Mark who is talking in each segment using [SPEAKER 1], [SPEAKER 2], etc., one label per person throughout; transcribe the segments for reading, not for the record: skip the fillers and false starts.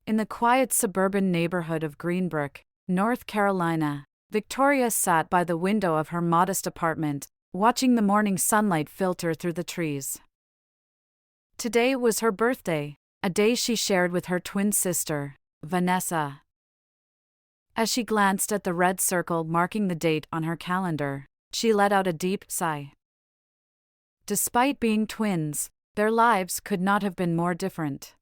[SPEAKER 1] In the quiet suburban neighborhood of Greenbrook, North Carolina, Victoria sat by the window of her modest apartment, watching the morning sunlight filter through the trees. Today was her birthday, a day she shared with her twin sister, Vanessa. As she glanced at the red circle marking the date on her calendar, she let out a deep sigh. Despite being twins, their lives could not have been more different.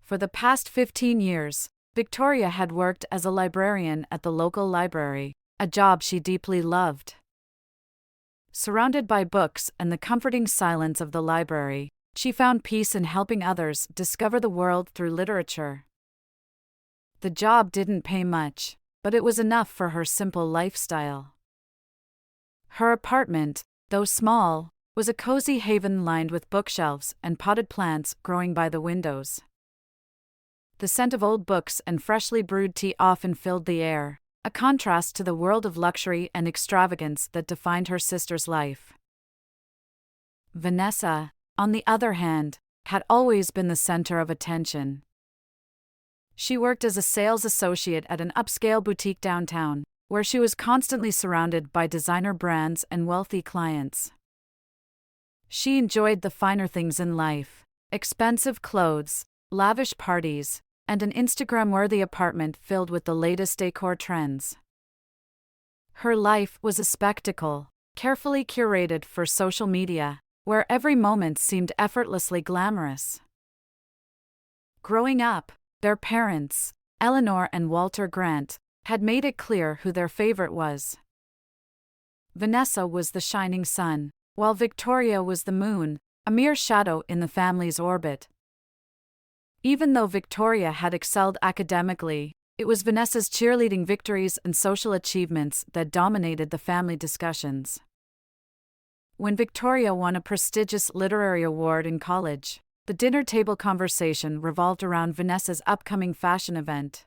[SPEAKER 1] For the past 15 years, Victoria had worked as a librarian at the local library, a job she deeply loved. Surrounded by books and the comforting silence of the library, she found peace in helping others discover the world through literature. The job didn't pay much, but it was enough for her simple lifestyle. Her apartment, though small, was a cozy haven lined with bookshelves and potted plants growing by the windows. The scent of old books and freshly brewed tea often filled the air, a contrast to the world of luxury and extravagance that defined her sister's life. Vanessa, on the other hand, had always been the center of attention. She worked as a sales associate at an upscale boutique downtown, where she was constantly surrounded by designer brands and wealthy clients. She enjoyed the finer things in life: expensive clothes, lavish parties, and an Instagram-worthy apartment filled with the latest decor trends. Her life was a spectacle, carefully curated for social media, where every moment seemed effortlessly glamorous. Growing up, their parents, Eleanor and Walter Grant, had made it clear who their favorite was. Vanessa was the shining sun, while Victoria was the moon, a mere shadow in the family's orbit. Even though Victoria had excelled academically, it was Vanessa's cheerleading victories and social achievements that dominated the family discussions. When Victoria won a prestigious literary award in college, the dinner table conversation revolved around Vanessa's upcoming fashion event.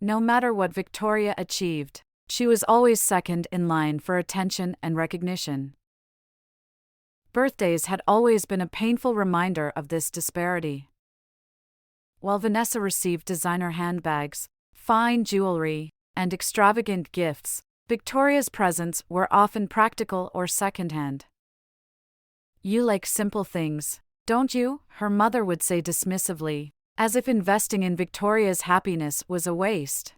[SPEAKER 1] No matter what Victoria achieved, she was always second in line for attention and recognition. Birthdays had always been a painful reminder of this disparity. While Vanessa received designer handbags, fine jewelry, and extravagant gifts, Victoria's presents were often practical or secondhand. "You like simple things, don't you?" her mother would say dismissively, as if investing in Victoria's happiness was a waste.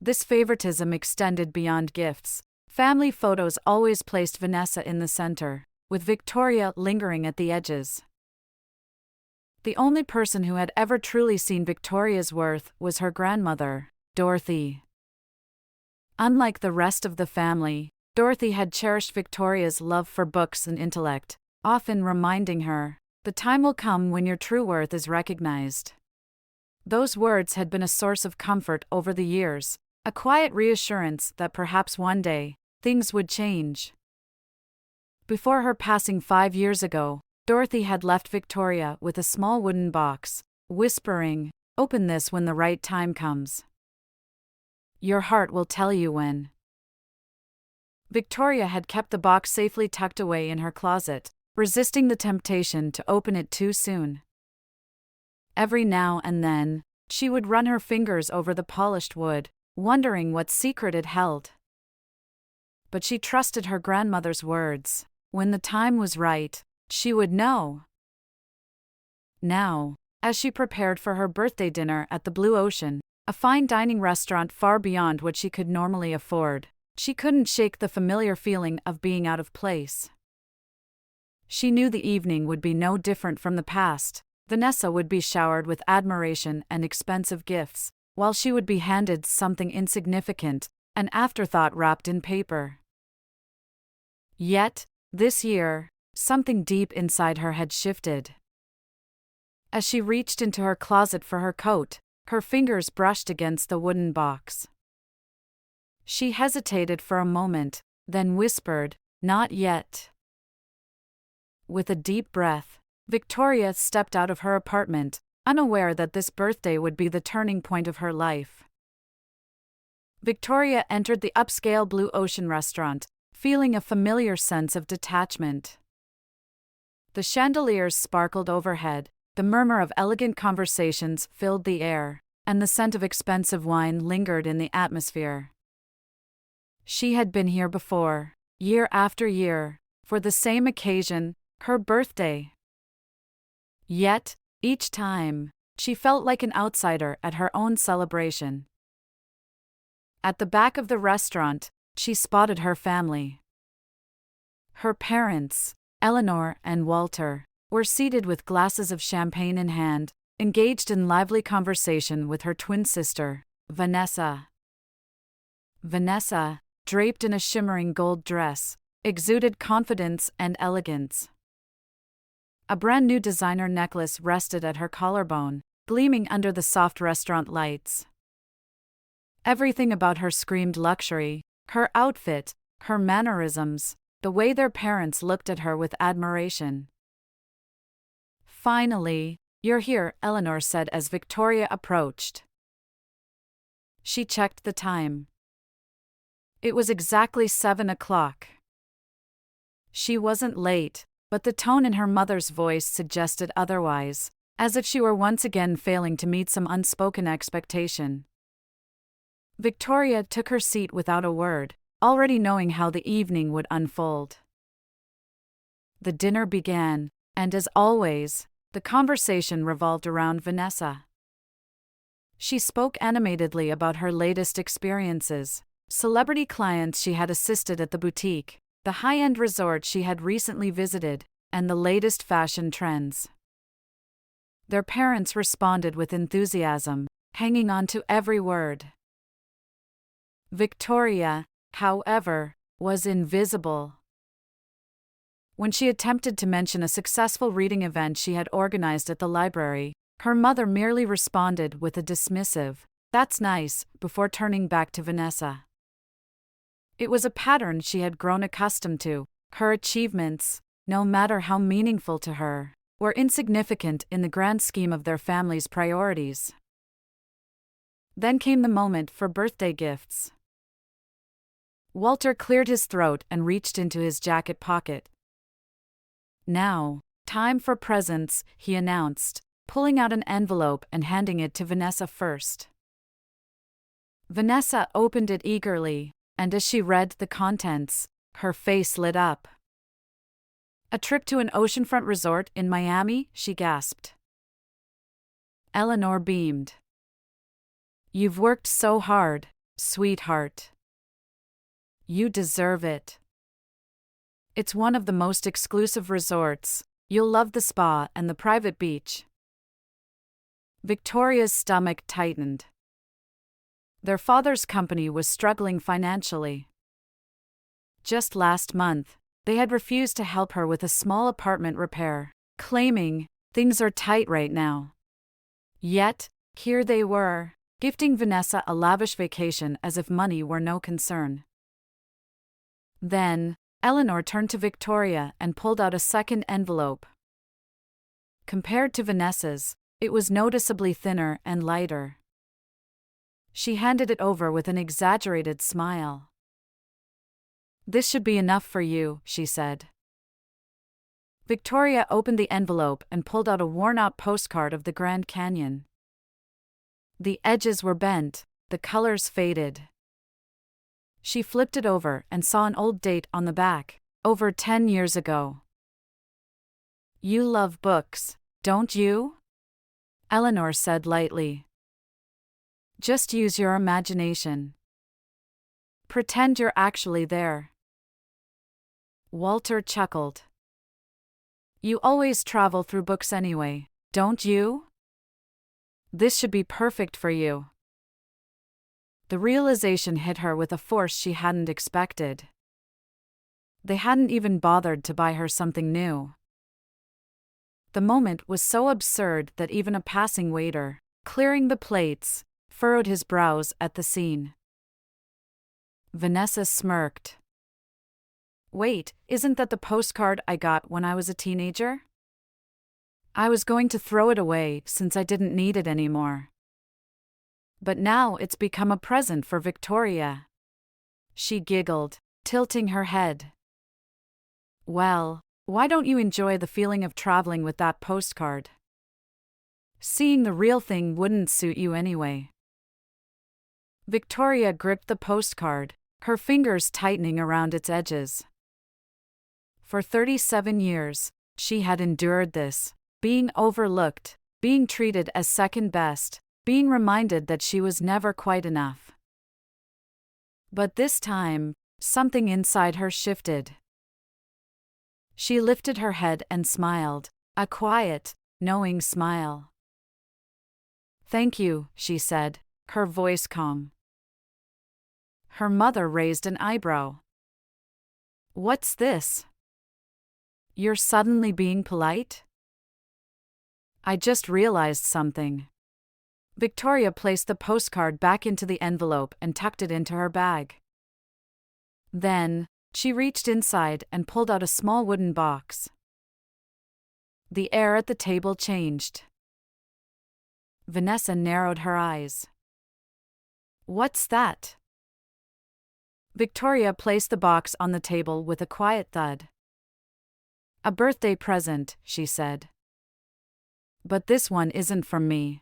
[SPEAKER 1] This favoritism extended beyond gifts. Family photos always placed Vanessa in the center, with Victoria lingering at the edges. The only person who had ever truly seen Victoria's worth was her grandmother, Dorothy. Unlike the rest of the family, Dorothy had cherished Victoria's love for books and intellect, often reminding her, "The time will come when your true worth is recognized." Those words had been a source of comfort over the years, a quiet reassurance that perhaps one day, things would change. Before her passing 5 years ago, Dorothy had left Victoria with a small wooden box, whispering, "Open this when the right time comes. Your heart will tell you when." Victoria had kept the box safely tucked away in her closet, resisting the temptation to open it too soon. Every now and then, she would run her fingers over the polished wood, wondering what secret it held. But she trusted her grandmother's words. When the time was right, she would know. Now, as she prepared for her birthday dinner at the Blue Ocean, a fine dining restaurant far beyond what she could normally afford, she couldn't shake the familiar feeling of being out of place. She knew the evening would be no different from the past. Vanessa would be showered with admiration and expensive gifts, while she would be handed something insignificant, an afterthought wrapped in paper. Yet, this year, something deep inside her had shifted. As she reached into her closet for her coat, her fingers brushed against the wooden box. She hesitated for a moment, then whispered, "Not yet." With a deep breath, Victoria stepped out of her apartment, unaware that this birthday would be the turning point of her life. Victoria entered the upscale Blue Ocean restaurant, feeling a familiar sense of detachment. The chandeliers sparkled overhead, The murmur of elegant conversations filled the air, and the scent of expensive wine lingered in the atmosphere. She had been here before, year after year, for the same occasion, her birthday. Yet, each time, she felt like an outsider at her own celebration. At the back of the restaurant, she spotted her family. Her parents, Eleanor and Walter, were seated with glasses of champagne in hand, engaged in lively conversation with her twin sister, Vanessa. Vanessa, draped in a shimmering gold dress, exuded confidence and elegance. A brand-new designer necklace rested at her collarbone, gleaming under the soft restaurant lights. Everything about her screamed luxury: her outfit, her mannerisms, the way their parents looked at her with admiration. "Finally, you're here," Eleanor said as Victoria approached. She checked the time. It was exactly 7 o'clock. She wasn't late, but the tone in her mother's voice suggested otherwise, as if she were once again failing to meet some unspoken expectation. Victoria took her seat without a word, already knowing how the evening would unfold. The dinner began, and as always, the conversation revolved around Vanessa. She spoke animatedly about her latest experiences, celebrity clients she had assisted at the boutique, the high-end resort she had recently visited, and the latest fashion trends. Their parents responded with enthusiasm, hanging on to every word. Victoria, however, was invisible. When she attempted to mention a successful reading event she had organized at the library, her mother merely responded with a dismissive, "That's nice," before turning back to Vanessa. It was a pattern she had grown accustomed to. Her achievements, no matter how meaningful to her, were insignificant in the grand scheme of their family's priorities. Then came the moment for birthday gifts. Walter cleared his throat and reached into his jacket pocket. "Now, time for presents," he announced, pulling out an envelope and handing it to Vanessa first. Vanessa opened it eagerly, and as she read the contents, her face lit up. "A trip to an oceanfront resort in Miami?" she gasped. Eleanor beamed. "You've worked so hard, sweetheart. You deserve it. It's one of the most exclusive resorts. You'll love the spa and the private beach." Victoria's stomach tightened. Their father's company was struggling financially. Just last month, they had refused to help her with a small apartment repair, claiming, "Things are tight right now." Yet, here they were, gifting Vanessa a lavish vacation as if money were no concern. Then, Eleanor turned to Victoria and pulled out a second envelope. Compared to Vanessa's, it was noticeably thinner and lighter. She handed it over with an exaggerated smile. "This should be enough for you," she said. Victoria opened the envelope and pulled out a worn-out postcard of the Grand Canyon. The edges were bent, the colors faded. She flipped it over and saw an old date on the back, over 10 years ago. "You love books, don't you?" Eleanor said lightly. "Just use your imagination. Pretend you're actually there." Walter chuckled. "You always travel through books anyway, don't you? This should be perfect for you." The realization hit her with a force she hadn't expected. They hadn't even bothered to buy her something new. The moment was so absurd that even a passing waiter, clearing the plates, furrowed his brows at the scene. Vanessa smirked. "Wait, isn't that the postcard I got when I was a teenager? I was going to throw it away since I didn't need it anymore. But now it's become a present for Victoria." She giggled, tilting her head. "Well, why don't you enjoy the feeling of traveling with that postcard?" Seeing the real thing wouldn't suit you anyway. Victoria gripped the postcard, her fingers tightening around its edges. For 37 years, she had endured this, being overlooked, being treated as second best, being reminded that she was never quite enough. But this time, something inside her shifted. She lifted her head and smiled, a quiet, knowing smile. "Thank you," she said, her voice calm. Her mother raised an eyebrow. "What's this? You're suddenly being polite?" "I just realized something." Victoria placed the postcard back into the envelope and tucked it into her bag. Then, she reached inside and pulled out a small wooden box. The air at the table changed. Vanessa narrowed her eyes. "What's that?" Victoria placed the box on the table with a quiet thud. "A birthday present," she said. "But this one isn't from me.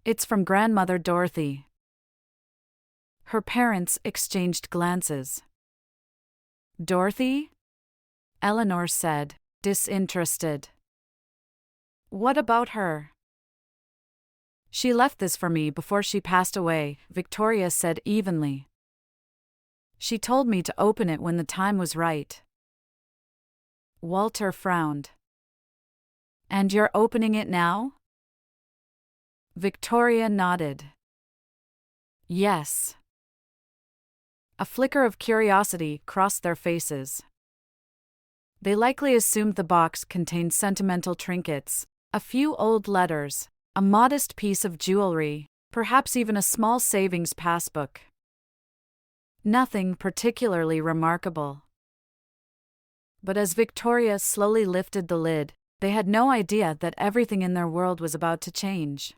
[SPEAKER 1] It's from Grandmother Dorothy." Her parents exchanged glances. "Dorothy?" Eleanor said, disinterested. "What about her?" "She left this for me before she passed away," Victoria said evenly. "She told me to open it when the time was right." Walter frowned. "And you're opening it now?" Victoria nodded. "Yes." A flicker of curiosity crossed their faces. They likely assumed the box contained sentimental trinkets, a few old letters, a modest piece of jewelry, perhaps even a small savings passbook. Nothing particularly remarkable. But as Victoria slowly lifted the lid, they had no idea that everything in their world was about to change.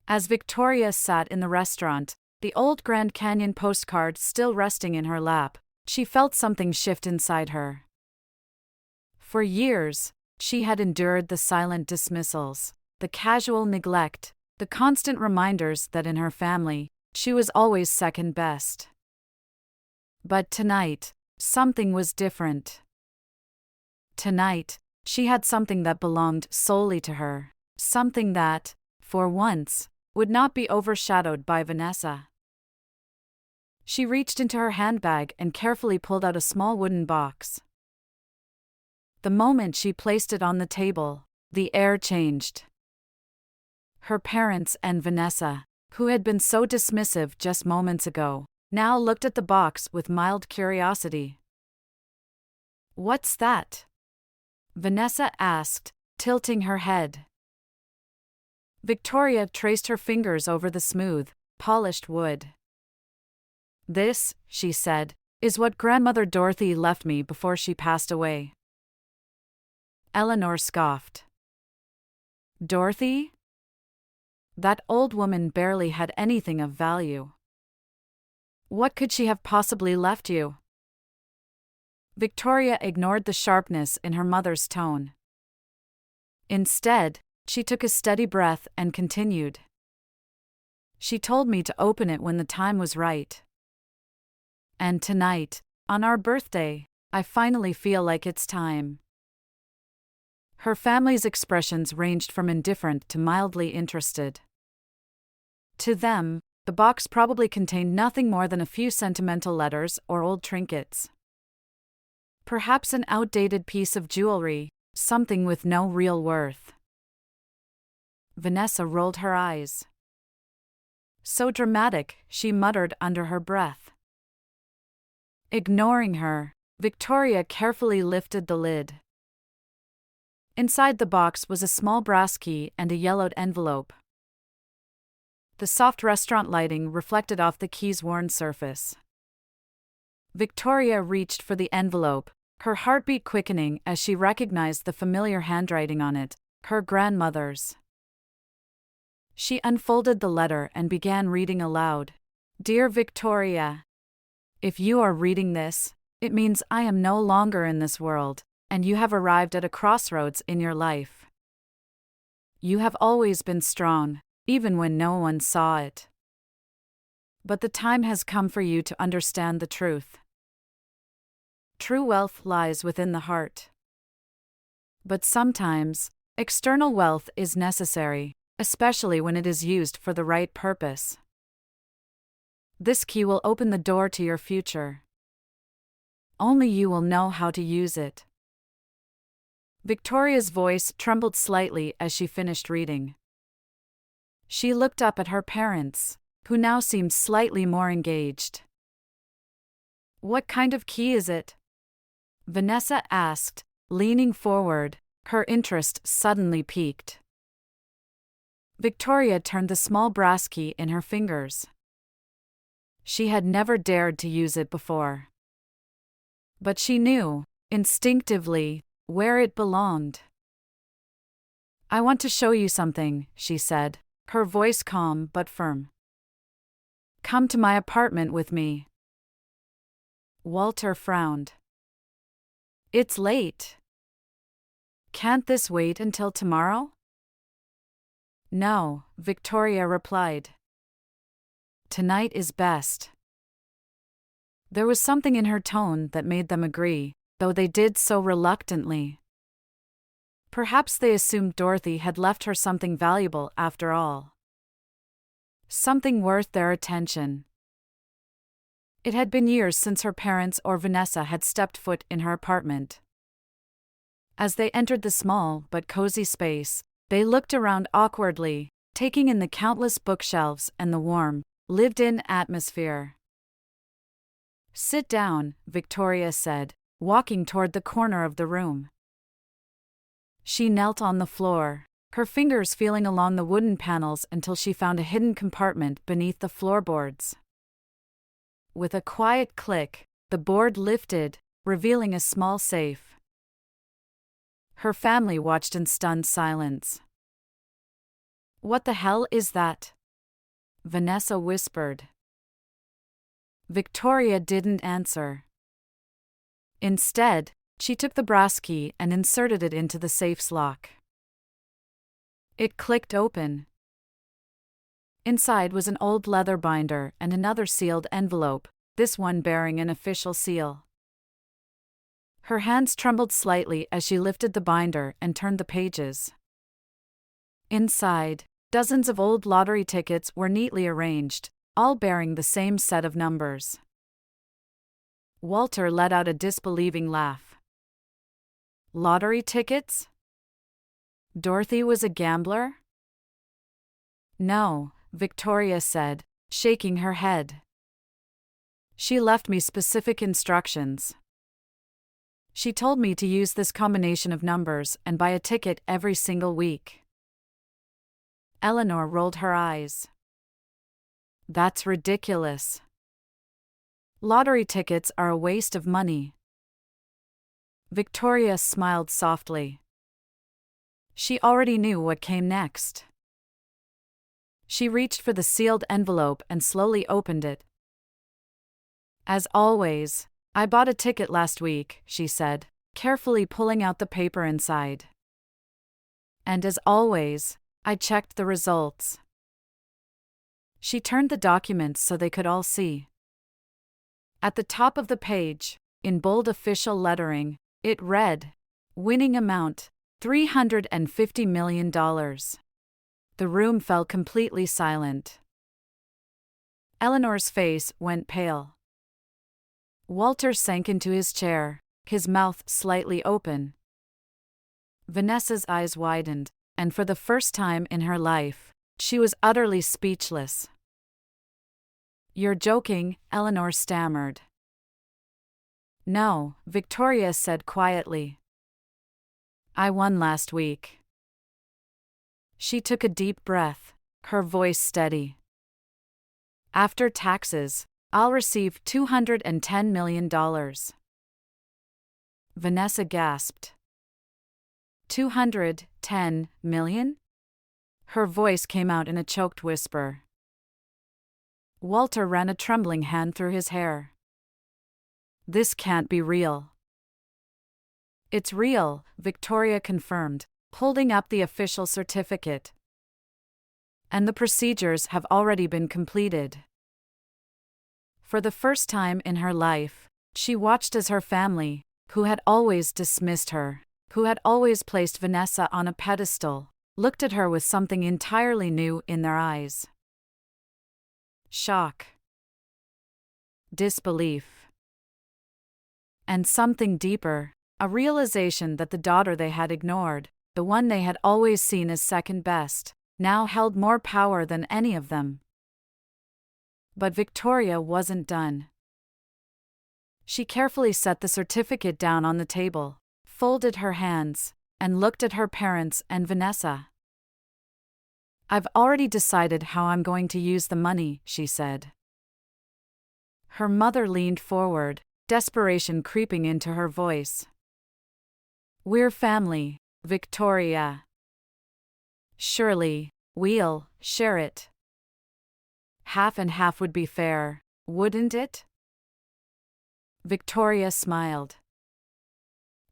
[SPEAKER 1] As Victoria sat in the restaurant, the old Grand Canyon postcard still resting in her lap, she felt something shift inside her. For years, she had endured the silent dismissals, the casual neglect, the constant reminders that in her family, she was always second best. But tonight, something was different. Tonight, she had something that belonged solely to her, something that, for once, would not be overshadowed by Vanessa. She reached into her handbag and carefully pulled out a small wooden box. The moment she placed it on the table, the air changed. Her parents and Vanessa, who had been so dismissive just moments ago, now looked at the box with mild curiosity. "What's that?" Vanessa asked, tilting her head. Victoria traced her fingers over the smooth, polished wood. "This," she said, "is what Grandmother Dorothy left me before she passed away." Eleanor scoffed. "Dorothy? That old woman barely had anything of value. What could she have possibly left you?" Victoria ignored the sharpness in her mother's tone. Instead, she took a steady breath and continued. "She told me to open it when the time was right. And tonight, on our birthday, I finally feel like it's time." Her family's expressions ranged from indifferent to mildly interested. To them, the box probably contained nothing more than a few sentimental letters or old trinkets. Perhaps an outdated piece of jewelry, something with no real worth. Vanessa rolled her eyes. "So dramatic," she muttered under her breath. Ignoring her, Victoria carefully lifted the lid. Inside the box was a small brass key and a yellowed envelope. The soft restaurant lighting reflected off the key's worn surface. Victoria reached for the envelope, her heartbeat quickening as she recognized the familiar handwriting on it, her grandmother's. She unfolded the letter and began reading aloud. "Dear Victoria, if you are reading this, it means I am no longer in this world, and you have arrived at a crossroads in your life. You have always been strong, even when no one saw it. But the time has come for you to understand the truth. True wealth lies within the heart. But sometimes, external wealth is necessary, especially when it is used for the right purpose. This key will open the door to your future. Only you will know how to use it. Victoria's voice trembled slightly as she finished reading. She looked up at her parents, who now seemed slightly more engaged. "What kind of key is it?" Vanessa asked, leaning forward, her interest suddenly piqued. Victoria turned the small brass key in her fingers. She had never dared to use it before. But she knew, instinctively, where it belonged. "I want to show you something," she said, her voice calm but firm. "Come to my apartment with me." Walter frowned. "It's late. Can't this wait until tomorrow?" "No," Victoria replied. "Tonight is best." There was something in her tone that made them agree, though they did so reluctantly. Perhaps they assumed Dorothy had left her something valuable after all. Something worth their attention. It had been years since her parents or Vanessa had stepped foot in her apartment. As they entered the small but cozy space, they looked around awkwardly, taking in the countless bookshelves and the warm, lived-in atmosphere. "Sit down," Victoria said, walking toward the corner of the room. She knelt on the floor, her fingers feeling along the wooden panels until she found a hidden compartment beneath the floorboards. With a quiet click, the board lifted, revealing a small safe. Her family watched in stunned silence. "What the hell is that?" Vanessa whispered. Victoria didn't answer. Instead, she took the brass key and inserted it into the safe's lock. It clicked open. Inside was an old leather binder and another sealed envelope, this one bearing an official seal. Her hands trembled slightly as she lifted the binder and turned the pages. Inside, dozens of old lottery tickets were neatly arranged, all bearing the same set of numbers. Walter let out a disbelieving laugh. "Lottery tickets? Dorothy was a gambler?" "No," Victoria said, shaking her head. "She left me specific instructions. She told me to use this combination of numbers and buy a ticket every single week." Eleanor rolled her eyes. "That's ridiculous. Lottery tickets are a waste of money." Victoria smiled softly. She already knew what came next. She reached for the sealed envelope and slowly opened it. "As always, I bought a ticket last week," she said, carefully pulling out the paper inside. "And as always, I checked the results." She turned the documents so they could all see. At the top of the page, in bold official lettering, it read, "Winning amount, $350 million. The room fell completely silent. Eleanor's face went pale. Walter sank into his chair, his mouth slightly open. Vanessa's eyes widened, and for the first time in her life, she was utterly speechless. "You're joking," Eleanor stammered. "No," Victoria said quietly. "I won last week." She took a deep breath, her voice steady. "After taxes, I'll receive $210 million. Vanessa gasped. $210 million? Her voice came out in a choked whisper. Walter ran a trembling hand through his hair. "This can't be real." "It's real," Victoria confirmed, holding up the official certificate. And the procedures have already been completed. For the first time in her life, she watched as her family, who had always dismissed her, who had always placed Vanessa on a pedestal, looked at her with something entirely new in their eyes. Shock. Disbelief. And something deeper, a realization that the daughter they had ignored, the one they had always seen as second best, now held more power than any of them. But Victoria wasn't done. She carefully set the certificate down on the table, folded her hands, and looked at her parents and Vanessa. "I've already decided how I'm going to use the money," she said. Her mother leaned forward, desperation creeping into her voice. "We're family, Victoria. Surely, we'll share it. Half and half would be fair, wouldn't it?" Victoria smiled.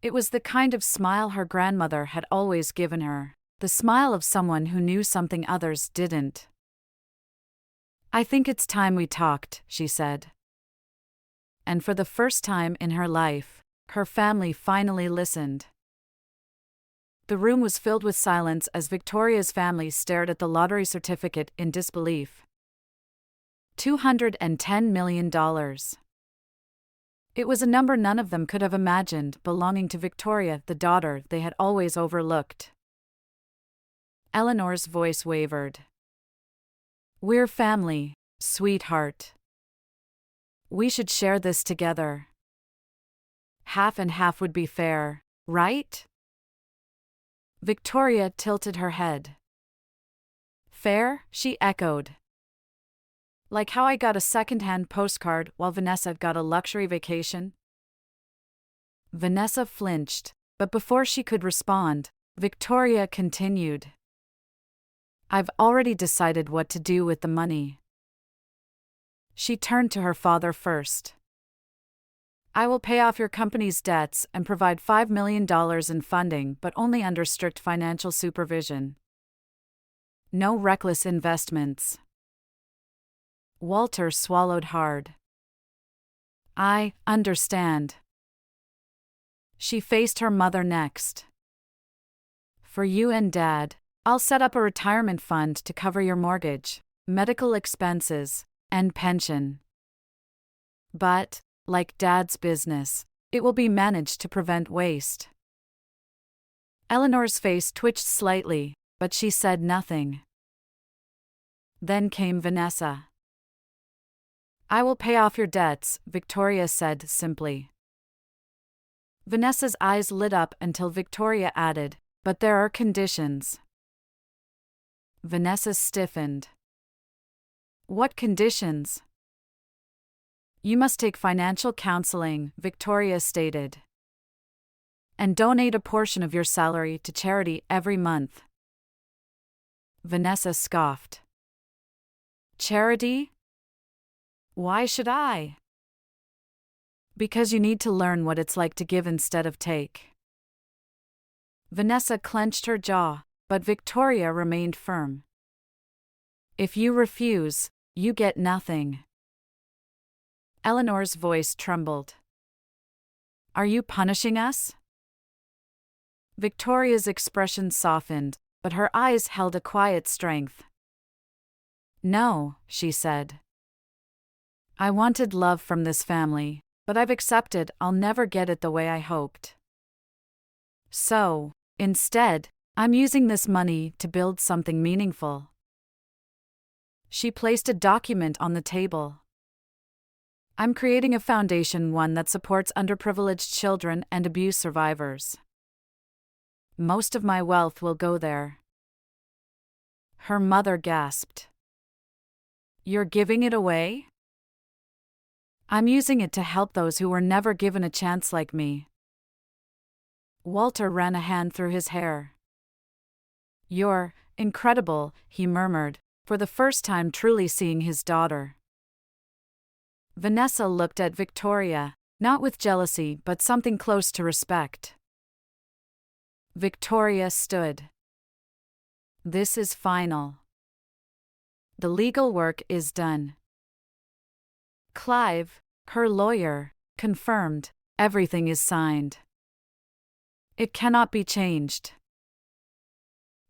[SPEAKER 1] It was the kind of smile her grandmother had always given her, the smile of someone who knew something others didn't. "I think it's time we talked," she said. And for the first time in her life, her family finally listened. The room was filled with silence as Victoria's family stared at the lottery certificate in disbelief. $210 million. It was a number none of them could have imagined belonging to Victoria, the daughter they had always overlooked. Eleanor's voice wavered. "We're family, sweetheart. We should share this together. Half and half would be fair, right?" Victoria tilted her head. "Fair?" she echoed. "Like how I got a second-hand postcard while Vanessa got a luxury vacation?" Vanessa flinched, but before she could respond, Victoria continued. "I've already decided what to do with the money." She turned to her father first. "I will pay off your company's debts and provide $5 million in funding, but only under strict financial supervision. No reckless investments." Walter swallowed hard. "I understand." She faced her mother next. "For you and Dad, I'll set up a retirement fund to cover your mortgage, medical expenses, and pension. But, like Dad's business, it will be managed to prevent waste." Eleanor's face twitched slightly, but she said nothing. Then came Vanessa. "I will pay off your debts," Victoria said simply. Vanessa's eyes lit up until Victoria added, "But there are conditions." Vanessa stiffened. "What conditions?" "You must take financial counseling," Victoria stated. "And donate a portion of your salary to charity every month." Vanessa scoffed. "Charity? Why should I?" "Because you need to learn what it's like to give instead of take." Vanessa clenched her jaw, but Victoria remained firm. "If you refuse, you get nothing." Eleanor's voice trembled. "Are you punishing us?" Victoria's expression softened, but her eyes held a quiet strength. "No," she said. "I wanted love from this family, but I've accepted I'll never get it the way I hoped. So, instead, I'm using this money to build something meaningful." She placed a document on the table. "I'm creating a foundation, one that supports underprivileged children and abuse survivors. Most of my wealth will go there." Her mother gasped. "You're giving it away?" "I'm using it to help those who were never given a chance like me." Walter ran a hand through his hair. "You're incredible," he murmured, for the first time truly seeing his daughter. Vanessa looked at Victoria, not with jealousy but something close to respect. Victoria stood. This is final. The legal work is done. Clive, her lawyer, confirmed, everything is signed. It cannot be changed.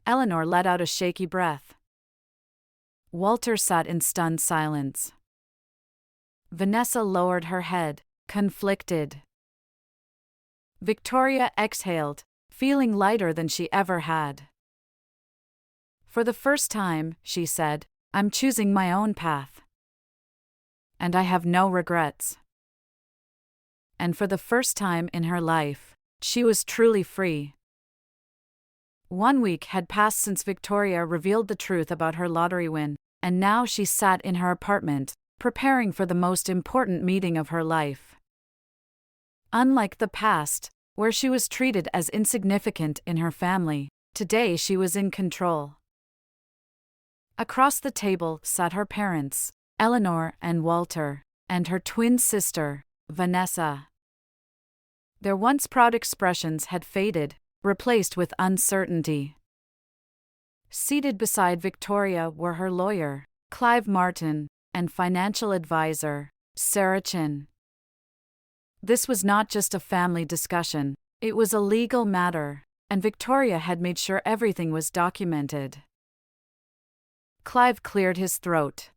[SPEAKER 1] Eleanor let out a shaky breath. Walter sat in stunned silence. Vanessa lowered her head, conflicted. Victoria exhaled, feeling lighter than she ever had. For the first time, she said, I'm choosing my own path. And I have no regrets. And for the first time in her life, she was truly free. 1 week had passed since Victoria revealed the truth about her lottery win, and now she sat in her apartment, preparing for the most important meeting of her life. Unlike the past, where she was treated as insignificant in her family, today she was in control. Across the table sat her parents, Eleanor and Walter, and her twin sister, Vanessa. Their once proud expressions had faded, replaced with uncertainty. Seated beside Victoria were her lawyer, Clive Martin, and financial advisor, Sarah Chin. This was not just a family discussion, it was a legal matter, and Victoria had made sure everything was documented. Clive cleared his throat.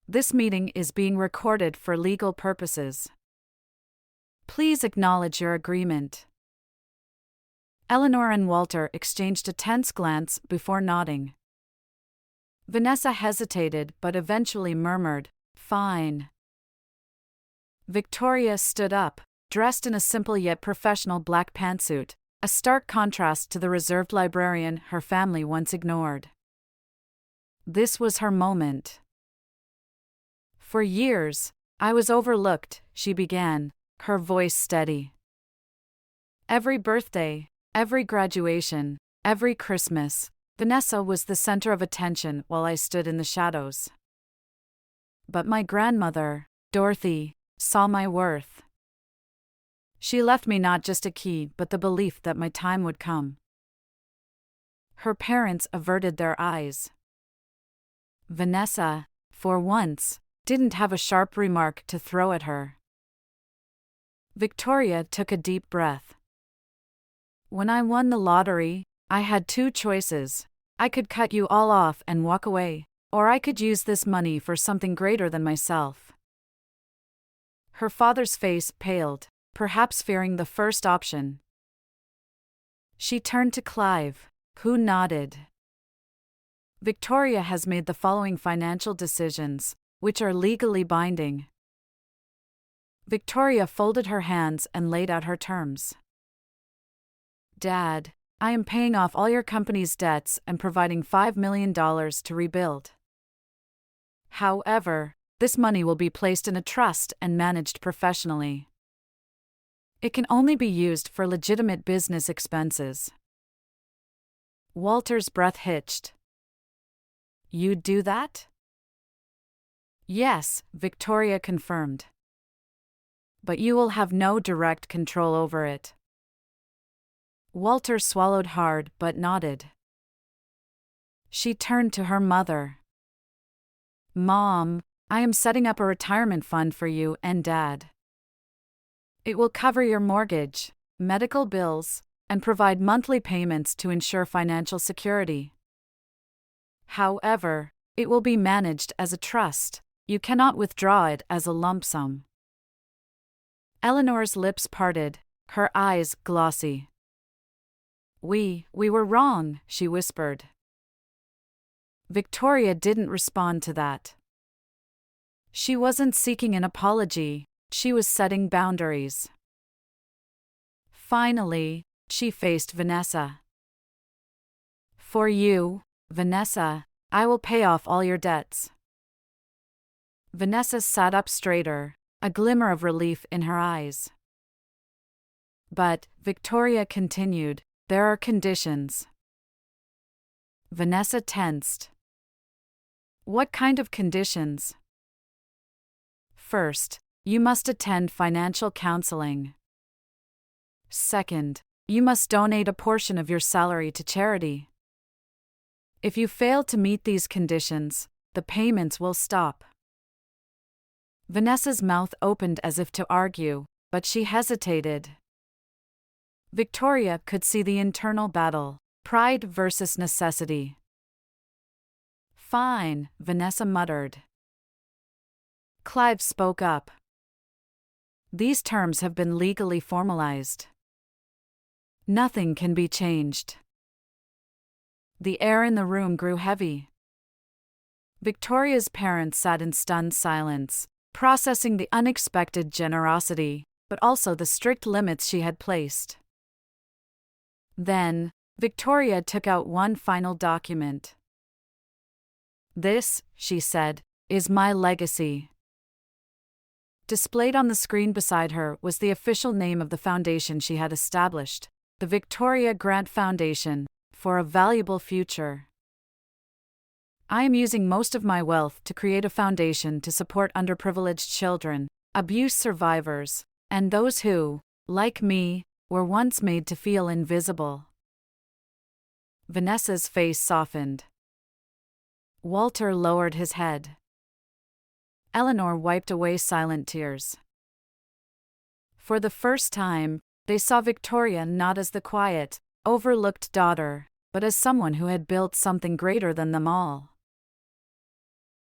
[SPEAKER 1] This meeting is being recorded for legal purposes. Please acknowledge your agreement. Eleanor and Walter exchanged a tense glance before nodding. Vanessa hesitated but eventually murmured, "Fine." Victoria stood up, dressed in a simple yet professional black pantsuit, a stark contrast to the reserved librarian her family once ignored. This was her moment. For years, I was overlooked, she began, her voice steady. Every birthday, every graduation, every Christmas, Vanessa was the center of attention while I stood in the shadows. But my grandmother, Dorothy, saw my worth. She left me not just a key but the belief that my time would come. Her parents averted their eyes. Vanessa, for once, didn't have a sharp remark to throw at her. Victoria took a deep breath. When I won the lottery, I had two choices. I could cut you all off and walk away, or I could use this money for something greater than myself. Her father's face paled, perhaps fearing the first option. She turned to Clive, who nodded. Victoria has made the following financial decisions, which are legally binding. Victoria folded her hands and laid out her terms. Dad, I am paying off all your company's debts and providing $5 million to rebuild. However, this money will be placed in a trust and managed professionally. It can only be used for legitimate business expenses. Walter's breath hitched. You'd do that? Yes, Victoria confirmed. But you will have no direct control over it. Walter swallowed hard but nodded. She turned to her mother. Mom, I am setting up a retirement fund for you and Dad. It will cover your mortgage, medical bills, and provide monthly payments to ensure financial security. However, it will be managed as a trust. You cannot withdraw it as a lump sum. Eleanor's lips parted, her eyes glossy. We were wrong, she whispered. Victoria didn't respond to that. She wasn't seeking an apology, she was setting boundaries. Finally, she faced Vanessa. For you, Vanessa, I will pay off all your debts. Vanessa sat up straighter, a glimmer of relief in her eyes. But, Victoria continued, there are conditions. Vanessa tensed. What kind of conditions? First, you must attend financial counseling. Second, you must donate a portion of your salary to charity. If you fail to meet these conditions, the payments will stop. Vanessa's mouth opened as if to argue, but she hesitated. Victoria could see the internal battle, pride versus necessity. "Fine," Vanessa muttered. Clive spoke up. "These terms have been legally formalized. Nothing can be changed." The air in the room grew heavy. Victoria's parents sat in stunned silence, processing the unexpected generosity, but also the strict limits she had placed. Then, Victoria took out one final document. "This," she said, "is my legacy." Displayed on the screen beside her was the official name of the foundation she had established, the Victoria Grant Foundation, for a valuable future. "I am using most of my wealth to create a foundation to support underprivileged children, abuse survivors, and those who, like me, were once made to feel invisible." Vanessa's face softened. Walter lowered his head. Eleanor wiped away silent tears. For the first time, they saw Victoria not as the quiet, overlooked daughter, but as someone who had built something greater than them all.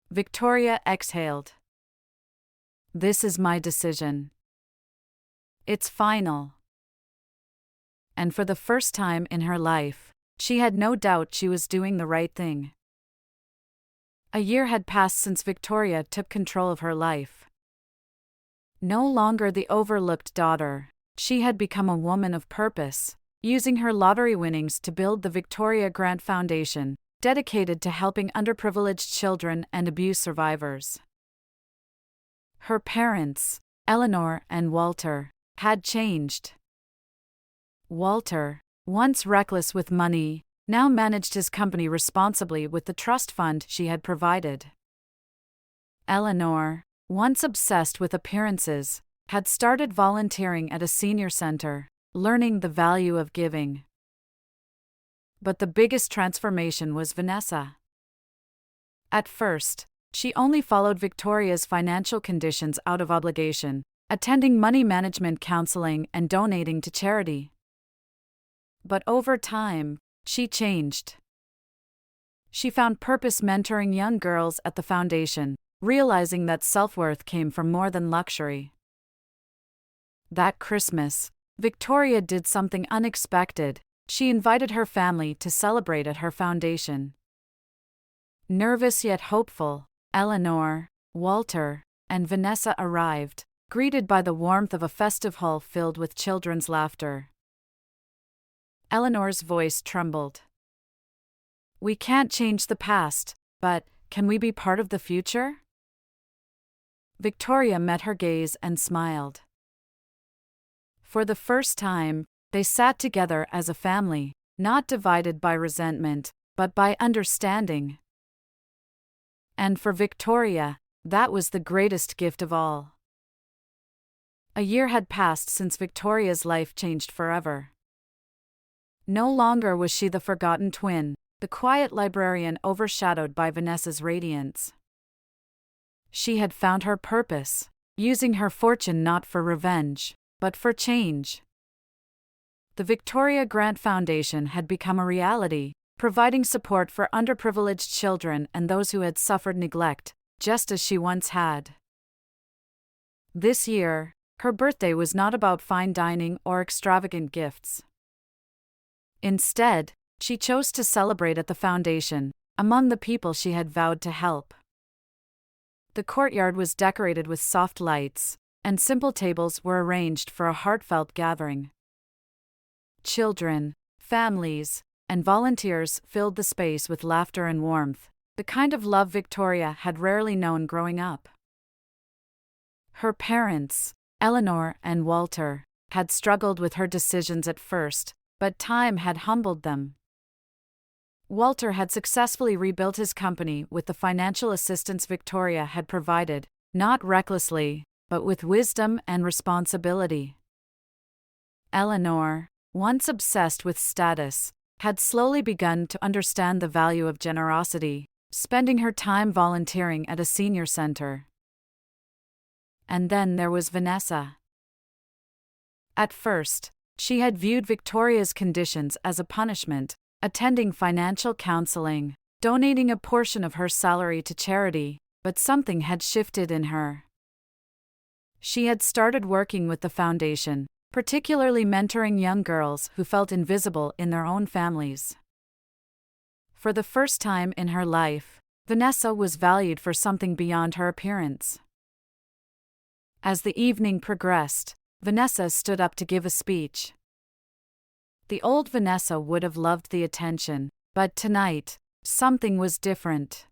[SPEAKER 1] Victoria exhaled. "This is my decision. It's final." And for the first time in her life, she had no doubt she was doing the right thing. A year had passed since Victoria took control of her life. No longer the overlooked daughter, she had become a woman of purpose, using her lottery winnings to build the Victoria Grant Foundation, dedicated to helping underprivileged children and abuse survivors. Her parents, Eleanor and Walter, had changed. Walter, once reckless with money, now managed his company responsibly with the trust fund she had provided. Eleanor, once obsessed with appearances, had started volunteering at a senior center, learning the value of giving. But the biggest transformation was Vanessa. At first, she only followed Victoria's financial conditions out of obligation, attending money management counseling and donating to charity. But over time, she changed. She found purpose mentoring young girls at the foundation, realizing that self-worth came from more than luxury. That Christmas, Victoria did something unexpected. She invited her family to celebrate at her foundation. Nervous yet hopeful, Eleanor, Walter, and Vanessa arrived, greeted by the warmth of a festive hall filled with children's laughter. Eleanor's voice trembled. "We can't change the past, but can we be part of the future?" Victoria met her gaze and smiled. For the first time, they sat together as a family, not divided by resentment, but by understanding. And for Victoria, that was the greatest gift of all. A year had passed since Victoria's life changed forever. No longer was she the forgotten twin, the quiet librarian overshadowed by Vanessa's radiance. She had found her purpose, using her fortune not for revenge, but for change. The Victoria Grant Foundation had become a reality, providing support for underprivileged children and those who had suffered neglect, just as she once had. This year, her birthday was not about fine dining or extravagant gifts. Instead, she chose to celebrate at the foundation, among the people she had vowed to help. The courtyard was decorated with soft lights, and simple tables were arranged for a heartfelt gathering. Children, families, and volunteers filled the space with laughter and warmth, the kind of love Victoria had rarely known growing up. Her parents, Eleanor and Walter, had struggled with her decisions at first, but time had humbled them. Walter had successfully rebuilt his company with the financial assistance Victoria had provided, not recklessly, but with wisdom and responsibility. Eleanor, once obsessed with status, had slowly begun to understand the value of generosity, spending her time volunteering at a senior center. And then there was Vanessa. At first, she had viewed Victoria's conditions as a punishment, attending financial counseling, donating a portion of her salary to charity, but something had shifted in her. She had started working with the foundation, particularly mentoring young girls who felt invisible in their own families. For the first time in her life, Vanessa was valued for something beyond her appearance. As the evening progressed, Vanessa stood up to give a speech. The old Vanessa would have loved the attention, but tonight, something was different.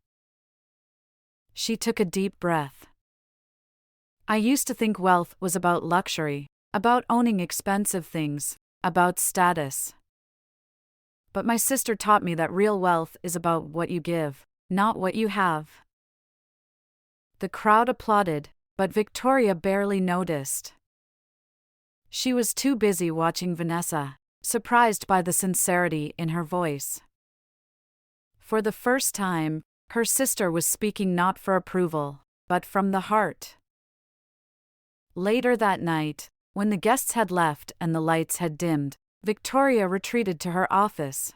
[SPEAKER 1] She took a deep breath. I used to think wealth was about luxury, about owning expensive things, about status. But my sister taught me that real wealth is about what you give, not what you have. The crowd applauded, but Victoria barely noticed. She was too busy watching Vanessa, surprised by the sincerity in her voice. For the first time, her sister was speaking not for approval, but from the heart. Later that night, when the guests had left and the lights had dimmed, Victoria retreated to her office.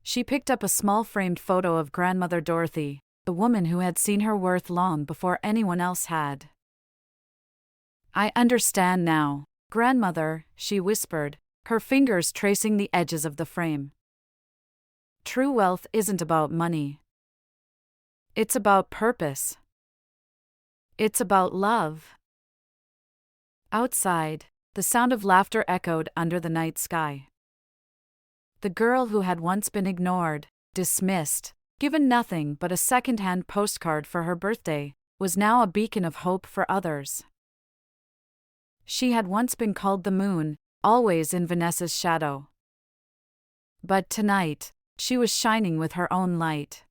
[SPEAKER 1] She picked up a small framed photo of grandmother Dorothy, the woman who had seen her worth long before anyone else had. I understand now, grandmother, she whispered, her fingers tracing the edges of the frame. True wealth isn't about money. It's about purpose. It's about love. Outside, the sound of laughter echoed under the night sky. The girl who had once been ignored, dismissed, given nothing but a second-hand postcard for her birthday, was now a beacon of hope for others. She had once been called the moon, always in Vanessa's shadow. But tonight, she was shining with her own light.